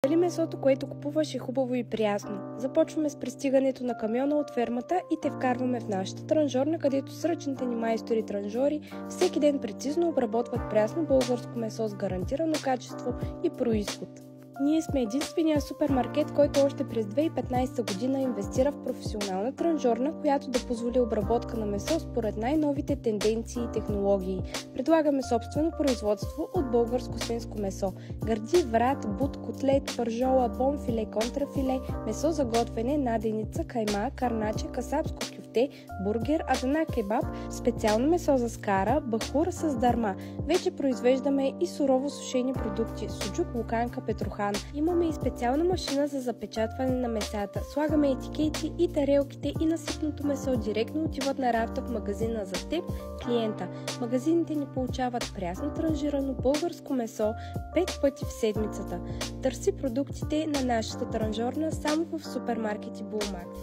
Дали месото, което купуваш, е хубаво и прясно? Започваме с пристигането на камиона от фермата и те вкарваме в нашата транжорна, където с ръчните ни майстори-транжори всеки ден прецизно обработват прясно българско месо с гарантирано качество и произход. Ние сме единствения супермаркет, който още през 2015 година инвестира в професионална транжорна, която да позволи обработка на месо според най-новите тенденции и технологии. Предлагаме собствено производство от българско свинско месо. Гърди, врат, бут, котлет, пържола, бонфиле, контрафиле, месо за готвене, наденица, кайма, карначе, касапско кюфте, бургер, адана кебаб, специално месо за скара, бахур с дарма. Вече произвеждаме и сурово сушени продукти, суджук, луканка, петрохан. Имаме и специална машина за запечатване на месата. Слагаме етикети и тарелките и насипното месо директно отиват на рафта в магазина за теб, клиента. Магазините ни получават прясно транжирано българско месо 5 пъти в седмицата. Търси продуктите на нашата транжорна само в супермаркети Булмакс.